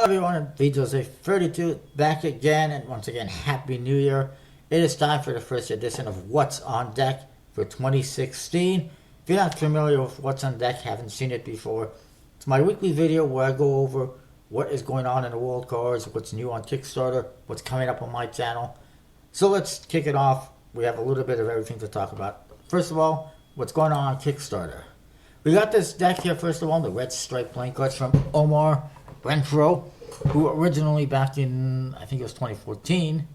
everyone, Jose 32 back again, and once again, Happy New Year. It is time for the first edition of What's on Deck for 2016. If you're not familiar with What's on Deck, haven't seen it before, it's my weekly video where I go over what is going on in the world cards, what's new on Kickstarter, what's coming up on my channel. So let's kick it off. We have a little bit of everything to talk about. First of all, what's going on Kickstarter? We got this deck here, first of all, the Red Stripe playing cards from Omar Renfro, who originally back in, I think it was 2014,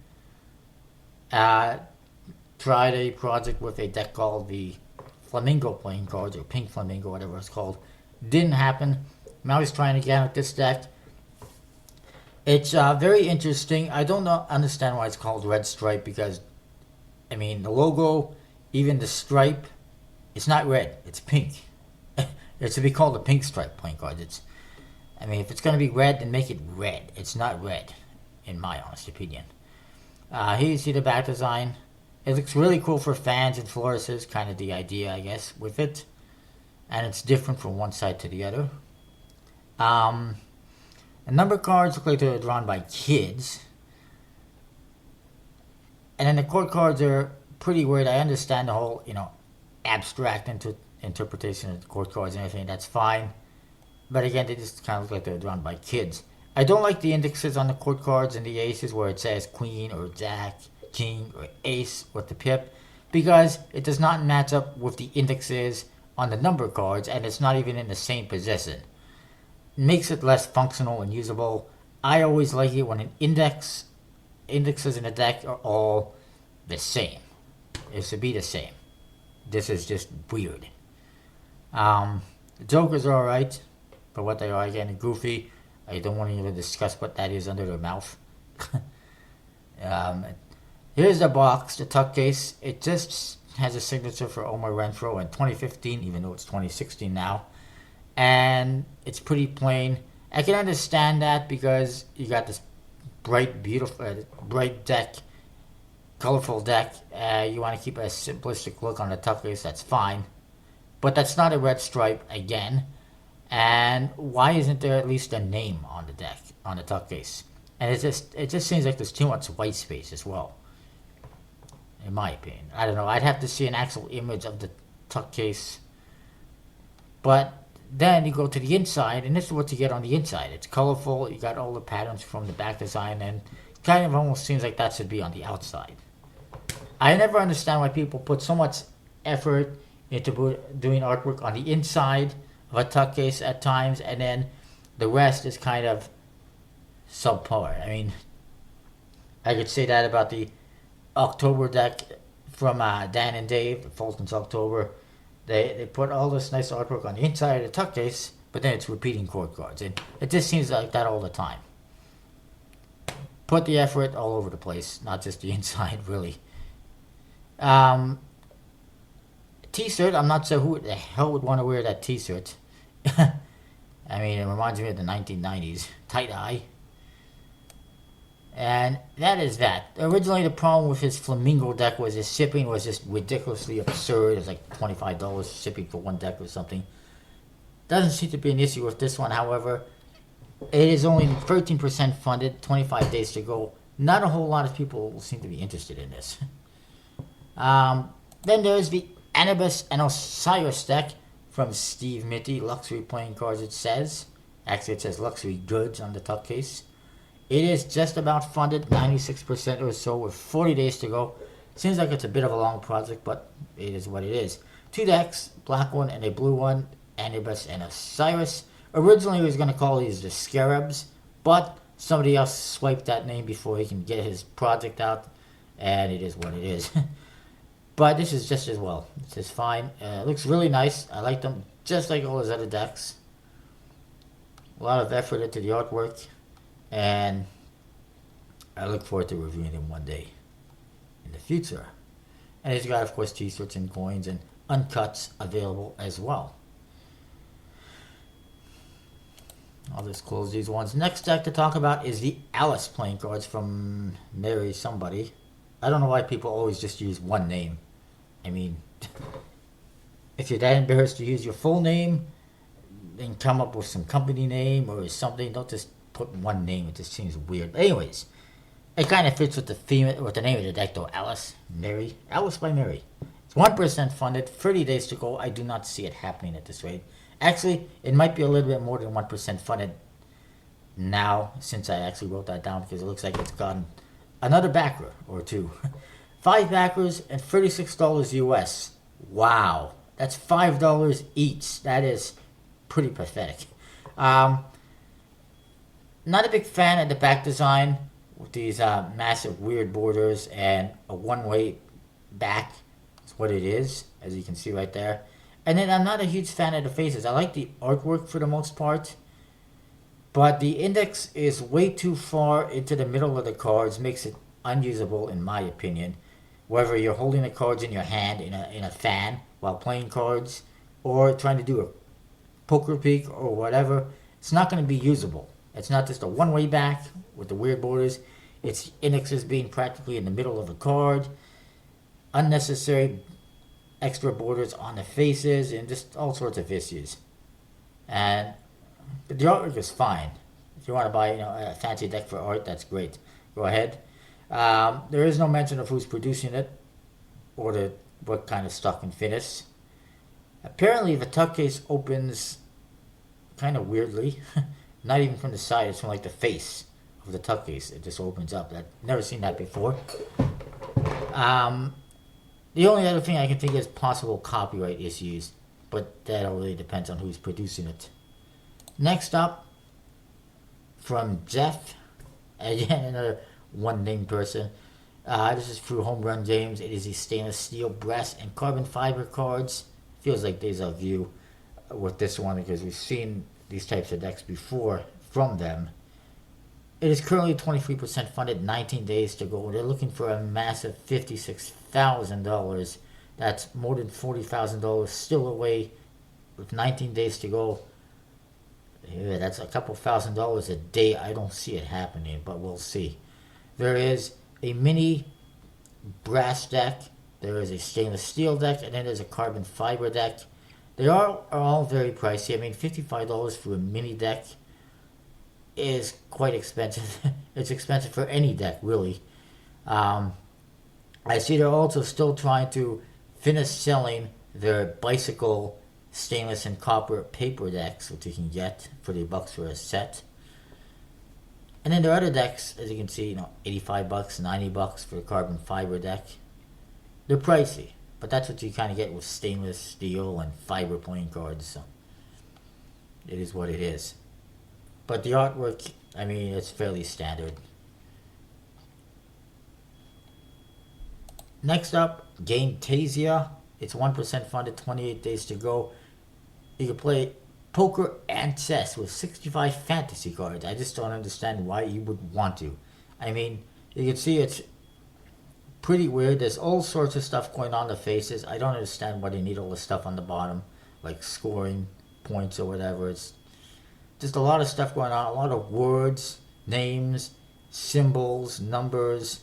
tried a project with a deck called the Flamingo playing cards, or Pink Flamingo, whatever it's called. Didn't happen. Now he's trying again with this deck. It's very interesting. I don't understand why it's called Red Stripe, because, I mean, the logo, even the stripe, it's not red, it's pink. It should be called a Pink Stripe playing cards. I mean, if it's going to be red, then make it red. It's not red, in my honest opinion. Here you see the back design. It looks really cool for fans and florists, kind of the idea, I guess, with it. And it's different from one side to the other. The number cards look like they're drawn by kids. And then the court cards are pretty weird. I understand the whole, abstract interpretation of the court cards and everything. That's fine. But again, they just kind of look like they're drawn by kids. I don't like the indexes on the court cards and the aces where it says queen or jack, king or ace with the pip, because it does not match up with the indexes on the number cards, and it's not even in the same position. It makes it less functional and usable. I always like it when an indexes in a deck are all the same. It should be the same. This is just weird. The Jokers are alright, for what they are, again, goofy. I don't want to even discuss what that is under their mouth. Here's the box, the tuck case. It just has a signature for Omar Renfro in 2015, even though it's 2016 now. And it's pretty plain. I can understand that because you got this bright, beautiful, bright deck, colorful deck. You want to keep a simplistic look on the tuck case, that's fine. But that's not a red stripe, again. And why isn't there at least a name on the deck, on the tuck case? And it just seems like there's too much white space as well, in my opinion. I don't know. I'd have to see an actual image of the tuck case. But then you go to the inside, and this is what you get on the inside. It's colorful. You got all the patterns from the back design, and it kind of almost seems like that should be on the outside. I never understand why people put so much effort into doing artwork on the inside of a tuck case at times, and then the rest is kind of subpar. I mean, I could say that about the October deck from Dan and Dave, Fulton's October. They put all this nice artwork on the inside of the tuck case, but then it's repeating court cards, and it just seems like that all the time. Put the effort all over the place, not just the inside, really. T-shirt, I'm not sure who the hell would want to wear that T-shirt. I mean, it reminds me of the 1990s. Tie-dye. And that is that. Originally, the problem with his Flamingo deck was his shipping was just ridiculously absurd. It was like $25 shipping for one deck or something. Doesn't seem to be an issue with this one, however. It is only 13% funded, 25 days to go. Not a whole lot of people seem to be interested in this. Then there's the Anubis and Osiris deck from Steve Mitty, Luxury Playing Cards, it says. Actually, it says Luxury Goods on the tuck case. It is just about funded, 96% or so, with 40 days to go. Seems like it's a bit of a long project, but it is what it is. Two decks, black one and a blue one, Anubis and Osiris. Originally, he was going to call these the Scarabs, but somebody else swiped that name before he can get his project out, and it is what it is. But this is just as well. This is fine. It looks really nice. I like them just like all his other decks. A lot of effort into the artwork. And I look forward to reviewing them one day in the future. And he's got, of course, t-shirts and coins and uncuts available as well. I'll just close these ones. Next deck to talk about is the Alice playing cards from Mary somebody. I don't know why people always just use one name. I mean, if you're that embarrassed to use your full name, then come up with some company name or something. Don't just put one name. It just seems weird. But anyways, it kind of fits with with the name of the deck though. Alice by Mary. It's 1% funded. 30 days to go. I do not see it happening at this rate. Actually, it might be a little bit more than 1% funded now, since I actually wrote that down, because it looks like it's gotten another backer or two. 5 backers and $36 US. Wow, that's $5 each. That is pretty pathetic. Not a big fan of the back design with these massive weird borders and a one-way back. That's what it is, as you can see right there. And then I'm not a huge fan of the faces. I like the artwork for the most part, but the index is way too far into the middle of the cards, makes it unusable in my opinion. Whether you're holding the cards in your hand in a fan while playing cards, or trying to do a poker peek or whatever, it's not going to be usable. It's not just a one-way back with the weird borders. Its indexes being practically in the middle of the card, unnecessary extra borders on the faces, and just all sorts of issues. And the artwork is fine. If you want to buy, a fancy deck for art, that's great. Go ahead. There is no mention of who's producing it, or what kind of stock and finish. Apparently, the tuck case opens kind of weirdly. Not even from the side; it's from like the face of the tuck case. It just opens up. I've never seen that before. The only other thing I can think is possible copyright issues, but that really depends on who's producing it. Next up, from Jeff, again another one-name person. This is through Home Run Games. It is the stainless steel, brass, and carbon fiber cards. Feels like deja vu with this one, because we've seen these types of decks before from them. It is currently 23% funded, 19 days to go. They're looking for a massive $56,000. That's more than $40,000 still away with 19 days to go. Yeah, that's a couple $1,000 a day. I don't see it happening, but we'll see. There is a mini brass deck. There is a stainless steel deck, and then there's a carbon fiber deck. They are all very pricey. I mean, $55 for a mini deck is quite expensive. It's expensive for any deck, really. I see they're also still trying to finish selling their bicycle stainless and copper paper decks, which you can get for $30 for a set. And then there are other decks, as you can see, $85, $90 for a carbon fiber deck. They're pricey, but that's what you kind of get with stainless steel and fiber playing cards. So it is what it is. But the artwork, I mean, it's fairly standard. Next up, Gametasia. It's 1% funded, 28 days to go. You can play poker and chess with 65 fantasy cards. I just don't understand why you would want to. I mean, you can see it's pretty weird. There's all sorts of stuff going on in the faces. I don't understand why they need all the stuff on the bottom, like scoring points or whatever. It's just a lot of stuff going on, a lot of words, names, symbols, numbers,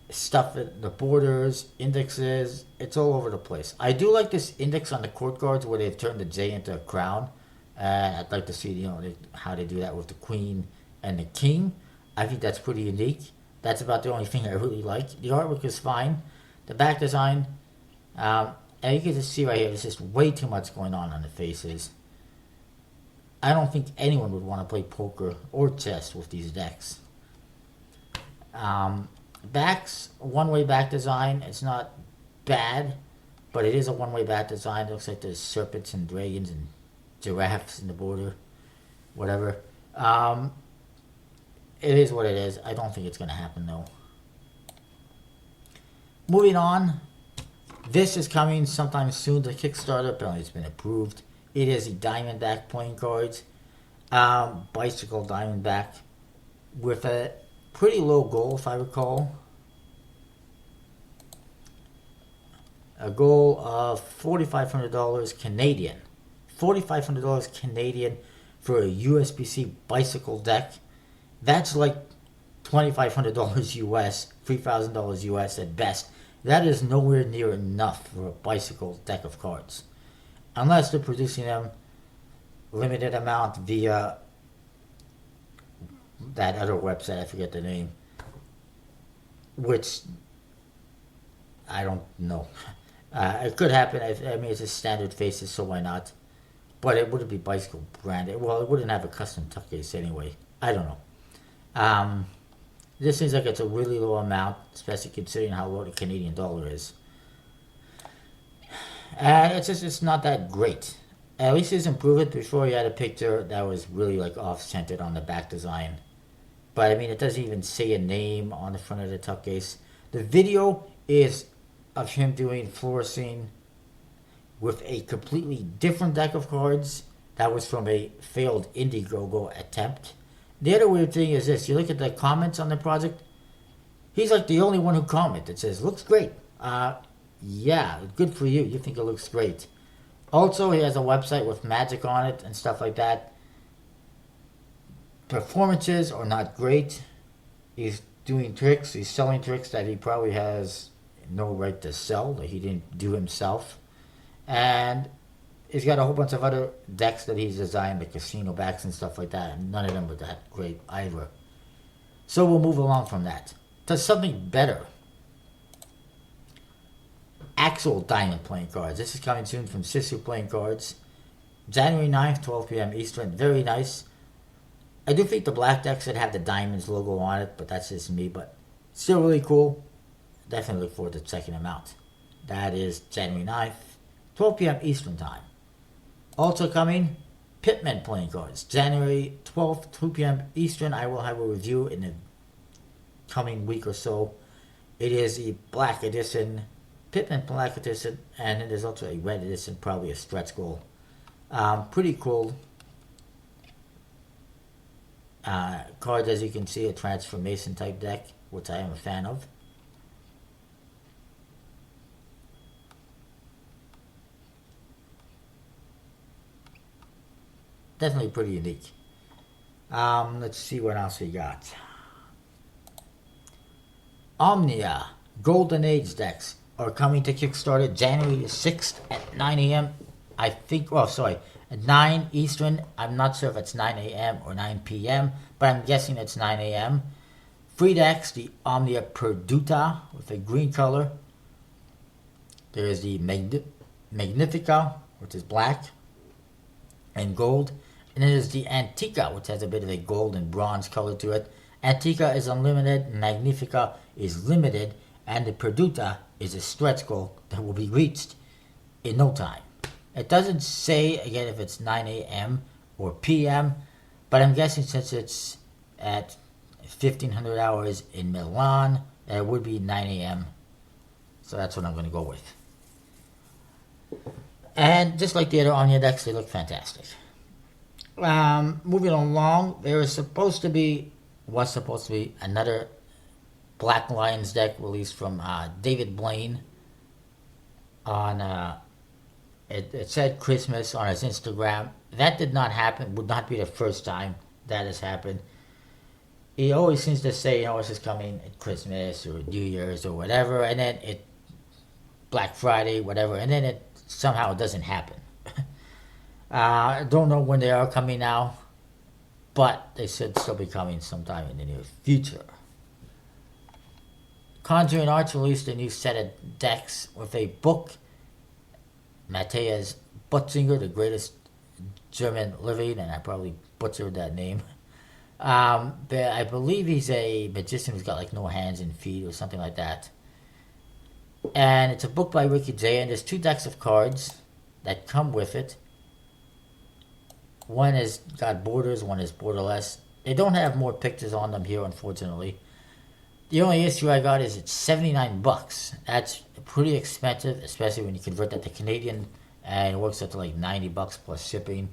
stuff at the borders, indexes. It's all over the place. I do like this index on the court cards where they've turned the J into a crown. I'd like to see how they do that with the queen and the king. I think that's pretty unique. That's about the only thing I really like. The artwork is fine. The back design, and you can just see right here, there's just way too much going on the faces. I don't think anyone would want to play poker or chess with these decks. Backs, one-way back design. It's not bad, but it is a one-way back design. It looks like there's serpents and dragons and giraffes in the border, whatever. It is what it is. I don't think it's going to happen, though. Moving on. This is coming sometime soon to Kickstarter. Apparently it's been approved. It is the Diamondback playing cards. Bicycle Diamondback with a pretty low goal, if I recall. A goal of $4,500 Canadian. $4,500 Canadian for a USBC bicycle deck. That's like $2,500 US, $3,000 US at best. That is nowhere near enough for a bicycle deck of cards. Unless they're producing them limited amount via that other website. I forget the name, which I don't know. It could happen. I mean, it's a standard faces, so why not? But it wouldn't be bicycle branded. Well, it wouldn't have a custom tuck case anyway. I don't know. Um, this seems like it's a really low amount, especially considering how low the Canadian dollar is. And it's not that great. At least it's improved. Before you had a picture that was really like off centered on the back design. But I mean, it doesn't even say a name on the front of the tuck case. The video is of him doing floor scene with a completely different deck of cards that was from a failed Indiegogo attempt. The other weird thing is this: you look at the comments on the project. He's like the only one who commented. It says, "Looks great." Yeah, good for you. You think it looks great. Also, he has a website with magic on it and stuff like that. Performances are not great. He's doing tricks. He's selling tricks that he probably has no right to sell, that he didn't do himself. And he's got a whole bunch of other decks that he's designed, like casino backs and stuff like that, and none of them were that great either. So we'll move along from that to something better. Actual diamond playing cards. This is coming soon from Sisu Playing Cards. January 9th, 12 p.m. Eastern. Very nice. I do think the black deck should have the diamonds logo on it, but that's just me. But still really cool. Definitely look forward to checking them out. That is January 9th, 12 p.m. Eastern Time. Also coming, Pitman Playing Cards. January 12th, 2 p.m. Eastern. I will have a review in the coming week or so. It is the Black Edition, Pitman Black Edition, and there's also a Red Edition, probably a stretch goal. Pretty cool. Cards, as you can see, a transformation type deck, which I am a fan of. Definitely pretty unique. Let's see what else we got. Omnia Golden Age decks are coming to Kickstarter January 6th at 9 a.m. I think, oh, sorry, at 9 Eastern. I'm not sure if it's 9 a.m. or 9 p.m., but I'm guessing it's 9 a.m. Free decks, the Omnia Perduta with a green color. There is the Magnifica, which is black and gold. And then there's the Antica, which has a bit of a gold and bronze color to it. Antica is unlimited, Magnifica is limited, and the Perduta is a stretch goal that will be reached in no time. It doesn't say, again, if it's 9 a.m. or p.m., but I'm guessing since it's at 1500 hours in Milan, it would be 9 a.m. So that's what I'm going to go with. And just like the other Omnia decks, they look fantastic. Moving along, there was supposed to be another Black Lions deck released from David Blaine on it said Christmas on his Instagram. That did not happen. Would not be the first time that has happened. He always seems to say, this is coming at Christmas or New Year's or whatever, and then it Black Friday, whatever, and then it somehow doesn't happen. I don't know when they are coming now, but they should still be coming sometime in the near future. Conjuring Arts released a new set of decks with a book. Matthias Butzinger, the greatest German living, and I probably butchered that name. But I believe he's a magician who's got like no hands and feet or something like that. And it's a book by Ricky J, and there's 2 decks of cards that come with it. One has got borders, one is borderless. They don't have more pictures on them here, unfortunately. The only issue I got is it's $79. That's pretty expensive, especially when you convert that to Canadian, and it works out to like $90 plus shipping.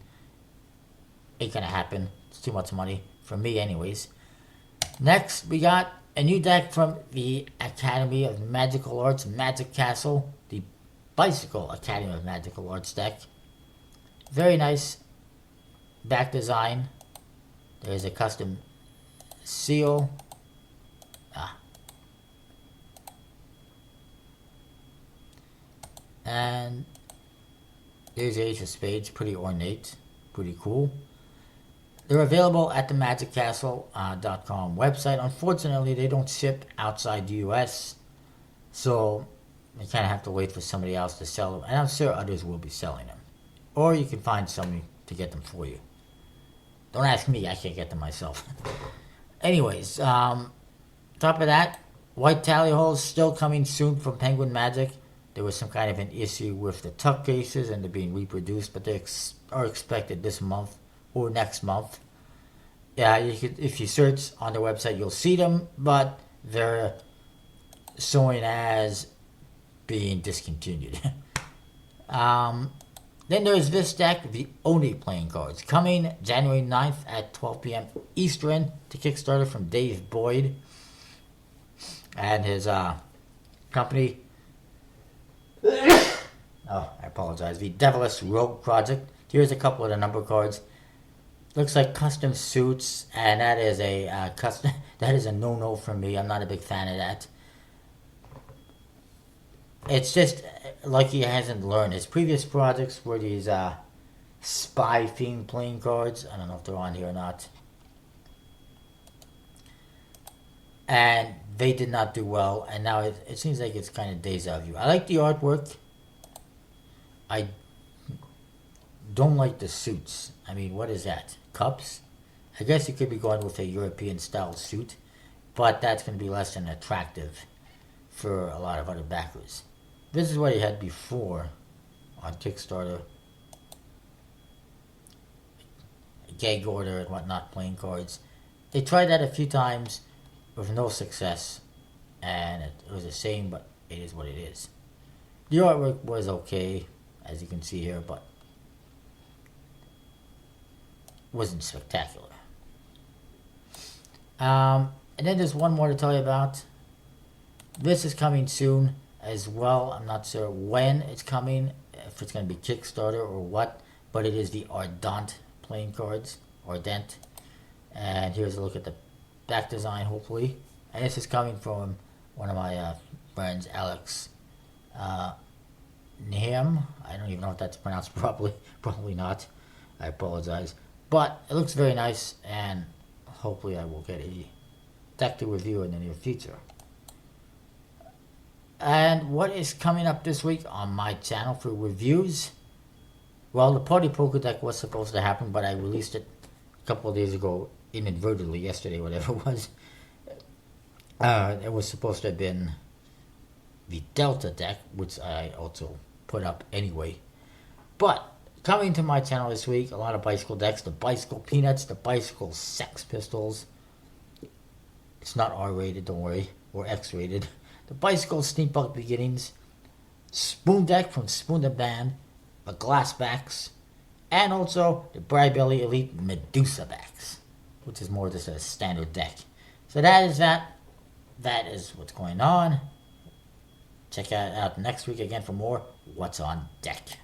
Ain't gonna happen. It's too much money for me, anyways. Next, we got a new deck from the Academy of Magical Arts, Magic Castle, the Bicycle Academy of Magical Arts deck. Very nice back design. There's a custom seal. And there's the Ace of Spades, pretty ornate, pretty cool. They're available at the MagicCastle.com website. Unfortunately, they don't ship outside the U.S., so you kind of have to wait for somebody else to sell them. And I'm sure others will be selling them. Or you can find somebody to get them for you. Don't ask me, I can't get them myself. Anyways, top of that, white tally holes still coming soon from Penguin Magic. There was some kind of an issue with the tuck cases and they're being reproduced, but they are expected this month or next month. Yeah, if you search on their website, you'll see them, but they're showing as being discontinued. Then there's this deck, the Oni playing cards, coming January 9th at 12 p.m. Eastern to Kickstarter from Dave Boyd and his company. Oh, I apologize. The Devilish Rogue Project. Here's a couple of the number cards. Looks like custom suits, and that is a custom. That is a no-no for me. I'm not a big fan of that. It's just like he hasn't learned. His previous projects were these spy-themed playing cards. I don't know if they're on here or not. And they did not do well, and now it seems like it's kind of deja vu. I like the artwork. I don't like the suits. I mean, what is that? Cups? I guess you could be going with a European-style suit, but that's going to be less than attractive for a lot of other backers. This is what he had before on Kickstarter. Gag order and whatnot, playing cards. They tried that a few times with no success, and it was a shame, but it is what it is. The artwork was okay, as you can see here, but wasn't spectacular. And then there's one more to tell you about. This is coming soon as well. I'm not sure when it's coming, if it's going to be Kickstarter or what, but it is the Ardent playing cards. Ardent. And here's a look at the back design, hopefully. And this is coming from one of my friends, Alex Naham. I don't even know if that's pronounced properly. Probably not. I apologize. But it looks very nice, and hopefully I will get a deck to review in the near future. And what is coming up this week on my channel for reviews? Well, the Party Poker deck was supposed to happen, but I released it a couple of days ago, inadvertently, yesterday, whatever it was. It was supposed to have been the Delta deck, which I also put up anyway. But coming to my channel this week, a lot of bicycle decks. The Bicycle Peanuts, the Bicycle Sex Pistols. It's not R-rated, don't worry, or X-rated. The Bicycle Steampunk Beginnings. Spoon deck from Spoon the Band. The Glass Backs. And also the Brybelly Elite Medusa backs, which is more just a standard deck. So that is that. That is what's going on. Check out next week again for more What's on Deck.